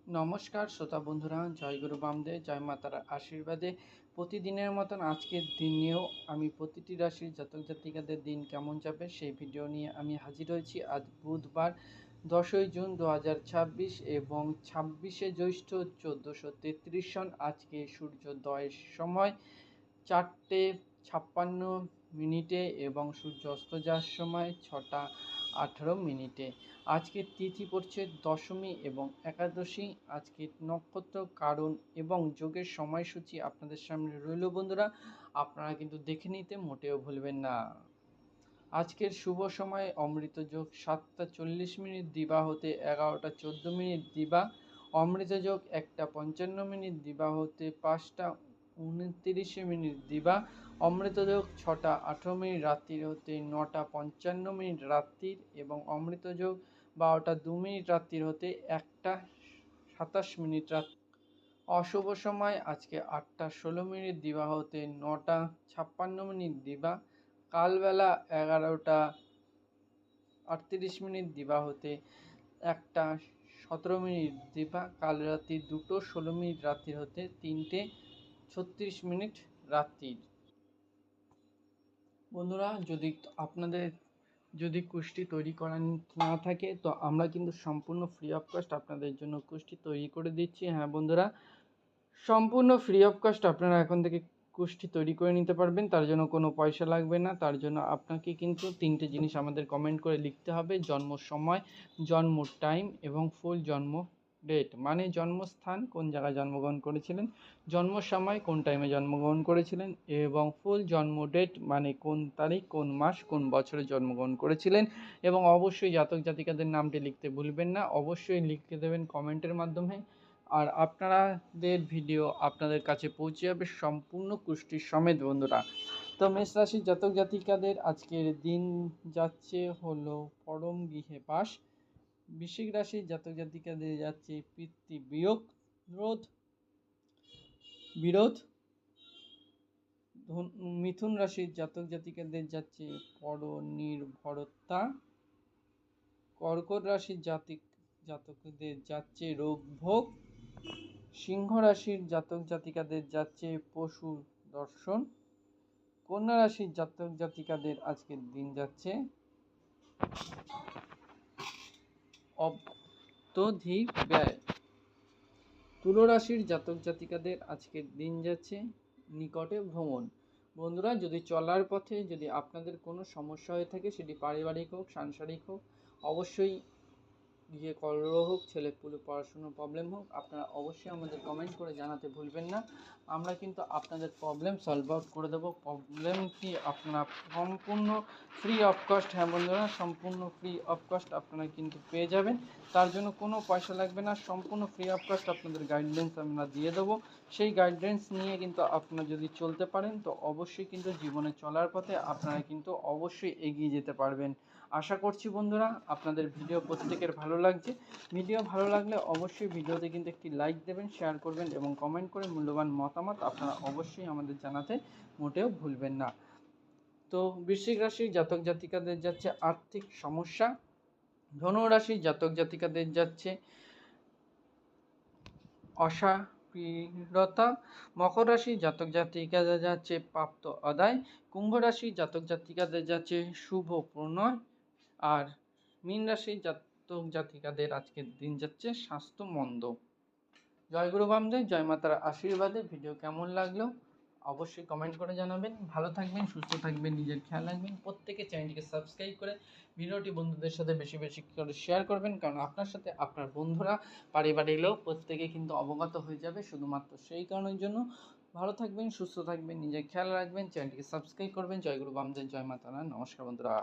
নমস্কার শ্রোতা বন্ধুরা, জয় গুরু বামদেব, জয় মাতার আশীর্বাদে প্রতিদিনের মতন আজকের দিনেও আমি প্রতিটি রাশির জাতক জাতিকাদের দিন কেমন যাবে সেই ভিডিও নিয়ে আমি হাজির হয়েছি। আজ বুধবার 10ই জুন 2026 এবং 26শে জ্যৈষ্ঠ 1433 সন। আজকে সূর্যোদয়ের সময় 4:56 এবং সূর্য অস্ত যাওয়ার সময় 6:18। আজকের তিথি পড়ছে দশমী এবং একাদশী। আজকের নক্ষত্র, কারণ এবং যোগের সময়সূচি আপনাদের সামনে রইল বন্ধুরা, আপনারা কিন্তু দেখে নিতে মোটেও ভুলবেন না। আজকের শুভ সময় অমৃত যোগ 7:40 দিবা হতে 11:14 দিবা, অমৃত যোগ 1:55 দিবা হতে 5:29 দিবা, অমৃত যোগ 6:18 রাত্রির হতে 9:55 রাত্রির এবং অমৃত যোগ 12:02 রাত্রির হতে 1:27 রাত্রি। অশুভ সময় আজকে 8:16 দিবা হতে 9:56 দিবা, কালবেলা 11:38 দিবা হতে 1:17 দিবা, কাল রাত্রি 2:16 রাত্রির হতে 3:36 রাত্রির। বন্ধুরা, যদি আপনাদের কুষ্টি তৈরি করা না থাকে তো আমরা কিন্তু সম্পূর্ণ ফ্রি অফ কস্ট আপনাদের জন্য কুষ্টি তৈরি করে দিচ্ছি। হ্যাঁ বন্ধুরা, সম্পূর্ণ ফ্রি অফ কস্ট আপনারা এখন থেকে কুষ্টি তৈরি করে নিতে পারবেন, তার জন্য কোনো পয়সা লাগবে না। তার জন্য আপনাকে কিন্তু 3টে জিনিস আমাদের কমেন্ট করে লিখতে হবে: জন্ম সময়, জন্ম টাইম এবং ফুল জন্ম ডেট, মানে জন্মস্থান কোন জায়গায় জন্মগ্রহণ করেছিলেন, জন্ম সময় কোন টাইমে জন্মগ্রহণ করেছিলেন, এবং ফুল জন্ম ডেট মানে কোন তারিখ, কোন মাস, কোন বছরে জন্মগ্রহণ করেছিলেন। এবং অবশ্যই জাতক জাতিকাদের নামটি লিখতে ভুলবেন না, অবশ্যই লিখে দেবেন কমেন্টের মাধ্যমে। আর আপনাদের ভিডিও আপনাদের কাছে পৌঁছে যাবে সম্পূর্ণ কুষ্টির সমেত বন্ধুরা। তো মেষ রাশির জাতক জাতিকাদের আজকের দিন যাচ্ছে হলো পরম গৃহে বাস। বৃশ্চিক রাশির জাতক জাতিকাদের যাচ্ছে পিতৃ বিরোধ। মিথুন রাশির জাতক জাতিকাদের যাচ্ছে পরনির্ভরতা। কর্কট রাশির জাতকদের যাচ্ছে রোগ ভোগ। সিংহ রাশির জাতক জাতিকাদের যাচ্ছে পশু দর্শন। কন্যা রাশির জাতক জাতিকাদের আজকের দিন যাচ্ছে অত্যধিক ব্যয়। তুলা রাশির জাতক জাতিকাদের আজকের দিন যাচ্ছে নিকটে ভ্রমণ। বন্ধুরা, যদি চলার পথে যদি আপনাদের কোনো সমস্যা হয়ে থাকে, সেটি পারিবারিক হোক, সাংসারিক হোক, অবশ্যই গিয়ে কলহ হোক, ছেলেপুলে পড়াশুনোর প্রবলেম হোক, আপনারা অবশ্যই আমাদের কমেন্ট করে জানাতে ভুলবেন না। আমরা কিন্তু আপনাদের প্রবলেম সলভ আউট করে দেবো। প্রবলেমটি আপনারা সম্পূর্ণ ফ্রি অফ কস্ট, হ্যাঁ বন্ধুরা, সম্পূর্ণ ফ্রি অফ কস্ট আপনারা কিন্তু পেয়ে যাবেন। তার জন্য কোনো পয়সা লাগবে না, সম্পূর্ণ ফ্রি অফ কস্ট আপনাদের গাইডলাইন্স আমরা দিয়ে দেবো। সেই গাইডলাইন্স নিয়ে কিন্তু আপনারা যদি চলতে পারেন তো অবশ্যই কিন্তু জীবনে চলার পথে আপনারা কিন্তু অবশ্যই এগিয়ে যেতে পারবেন। আশা করছি বন্ধুরা আপনাদের ভিডিও প্রত্যেকের ভালো লাগছে। ভিডিও ভালো লাগলে অবশ্যই ভিডিওতে কিন্তু একটি লাইক দেবেন, শেয়ার করবেন এবং কমেন্ট করে মূল্যবান মতামত আপনারা অবশ্যই আমাদের জানাতে মোটেও ভুলবেন না। তো বৃশ্চিক রাশির জাতক জাতিকাদের যাচ্ছে আর্থিক সমস্যা। ধনু রাশির জাতক জাতিকাদের যাচ্ছে অসাবীরতা। মকর রাশির জাতক জাতিকাদের যাচ্ছে প্রাপ্ত আদায়। কুম্ভ রাশির জাতক জাতিকাদের যাচ্ছে শুভ প্রণয়। আর মীন রাশির জাতক জাতিকাদের আজকের দিন যাচ্ছে স্বাস্থ্য মন্দ। জয় গুরু বামদেব, জয় মাতার আশীর্বাদে ভিডিও কেমন লাগলো অবশ্যই কমেন্ট করে জানাবেন। ভালো থাকবেন, সুস্থ থাকবেন, নিজের খেয়াল রাখবেন। প্রত্যেকে চ্যানেলটিকে সাবস্ক্রাইব করে ভিডিওটি বন্ধুদের সাথে বেশি বেশি করে শেয়ার করবেন, কারণ আপনার সাথে আপনার বন্ধুরা, পারিবারিক লোক প্রত্যেকে কিন্তু অবগত হয়ে যাবে। শুধুমাত্র সেই কারণের জন্য ভালো থাকবেন, সুস্থ থাকবেন, নিজের খেয়াল রাখবেন, চ্যানেলটিকে সাবস্ক্রাইব করবেন। জয় গুরু বামদেব, জয় মাতারা। নমস্কার বন্ধুরা।